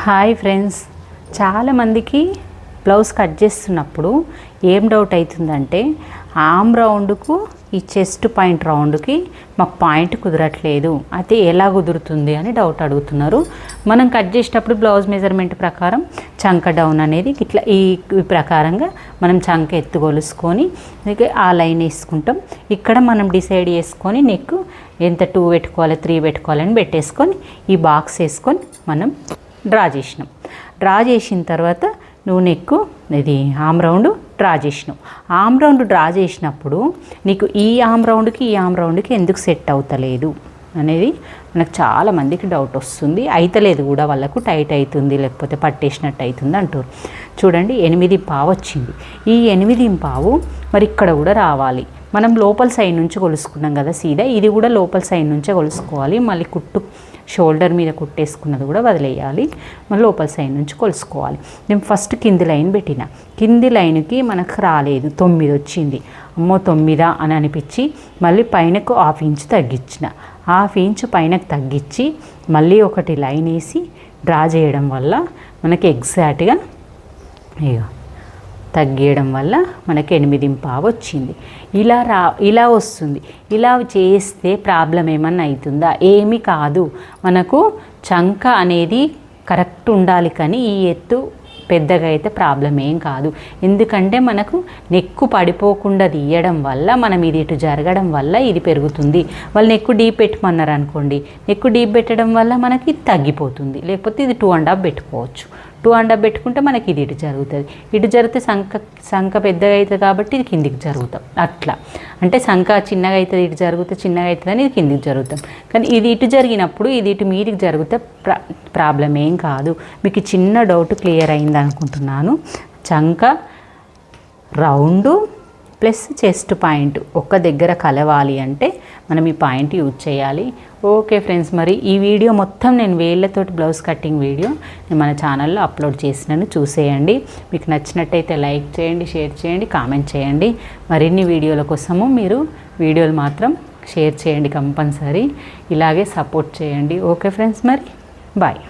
Hi friends, చాలామందికి blouse cut చేస్తున్నప్పుడు ఏం డౌట్ అవుతుందంటే ఆర్మ్ రౌండ్కు ఈ చెస్ట్ పాయింట్ రౌండ్కి మాకు పాయింట్ కుదరట్లేదు, అయితే ఎలా కుదురుతుంది అని డౌట్ అడుగుతున్నారు. మనం కట్ చేసేటప్పుడు బ్లౌజ్ మెజర్మెంట్ ప్రకారం చంక డౌన్ అనేది ఇట్లా ఈ ప్రకారంగా మనం చంక ఎత్తుగొలుసుకొని ఆ లైన్ వేసుకుంటాం. ఇక్కడ మనం డిసైడ్ చేసుకొని నెక్ ఎంత 2 పెట్టుకోవాలి 3 పెట్టుకోవాలని పెట్టేసుకొని ఈ బాక్స్ వేసుకొని మనం డ్రా చేసిన తర్వాత నువ్వు నెక్కు ఇది ఆర్మ్ రౌండ్ డ్రా చేసినావు. ఆర్మ్ రౌండ్ డ్రా చేసినప్పుడు నీకు ఈ ఆర్మ్ రౌండ్కి ఎందుకు సెట్ అవుతలేదు అనేది మనకు చాలామందికి డౌట్ వస్తుంది. అయితలేదు కూడా, వాళ్ళకు టైట్ అవుతుంది లేకపోతే పట్టేసినట్టు అవుతుంది అంటారు. చూడండి 8.5 వచ్చింది. ఈ 8.5 మరి ఇక్కడ కూడా రావాలి. మనం లోపల సైడ్ నుంచి కొలుసుకున్నాం కదా సీదా, ఇది కూడా లోపల సైడ్ నుంచే కొలుసుకోవాలి. మళ్ళీ కుట్టు షోల్డర్ మీద కుట్టేసుకున్నది కూడా వదిలేయాలి, మళ్ళీ లోపల సైడ్ నుంచి కొలుసుకోవాలి. నేను ఫస్ట్ కింది లైన్ పెట్టిన, కింది లైన్కి మనకు రాలేదు, 9 వచ్చింది. అమ్మో 9 అని అనిపించి మళ్ళీ పైనకు 1/2 ఇంచ్ తగ్గించిన, 1/2 ఇంచ్ పైనకు తగ్గించి మళ్ళీ ఒకటి లైన్ వేసి డ్రా చేయడం వల్ల మనకి ఎగ్జాక్ట్గా తగ్గేయడం వల్ల మనకి 8.5 వచ్చింది. ఇలా వస్తుంది. ఇలా చేస్తే ప్రాబ్లం ఏమన్నా అవుతుందా? ఏమీ కాదు. మనకు చంక అనేది కరెక్ట్ ఉండాలి, కానీ ఈ ఎత్తు పెద్దగా అయితే ప్రాబ్లం ఏం కాదు. ఎందుకంటే మనకు నెక్కు పడిపోకుండా తీయడం వల్ల మనం ఇది ఇటు జరగడం వల్ల ఇది పెరుగుతుంది. వాళ్ళు నెక్కు డీప్ పెట్టమన్నారు అనుకోండి, నెక్కు డీప్ పెట్టడం వల్ల మనకి తగ్గిపోతుంది. లేకపోతే ఇది 2.5 పెట్టుకోవచ్చు. 2.5 పెట్టుకుంటే మనకి ఇది ఇటు జరుగుతుంది. ఇటు జరిగితే సంఖ పెద్దగా అవుతుంది కాబట్టి ఇది కిందికి జరుగుతాం. అట్లా అంటే సంఖ చిన్నగా అవుతుంది, ఇటు జరిగితే చిన్నగా అవుతుంది అని ఇది కిందికి జరుగుతాం. కానీ ఇది ఇటు జరిగినప్పుడు ఇది ఇటు మీదికి జరిగితే ప్రాబ్లం ఏం కాదు. మీకు చిన్న డౌట్ క్లియర్ అయింది అనుకుంటున్నాను. చంక రౌండు ప్లస్ చెస్ట్ పాయింట్ ఒక్క దగ్గర కలవాలి అంటే మనం ఈ పాయింట్ యూజ్ చేయాలి. ఓకే ఫ్రెండ్స్, మరి ఈ వీడియో మొత్తం నేను వేళ్ళతోటి బ్లౌజ్ కటింగ్ వీడియో నేను మన ఛానల్లో అప్లోడ్ చేసినాను, చూసేయండి. మీకు నచ్చినట్టయితే లైక్ చేయండి, షేర్ చేయండి, కామెంట్ చేయండి. మరిన్ని వీడియోల కోసము మీరు వీడియోలు మాత్రం షేర్ చేయండి కంపల్సరీ. ఇలాగే సపోర్ట్ చేయండి. ఓకే ఫ్రెండ్స్, మరి బాయ్.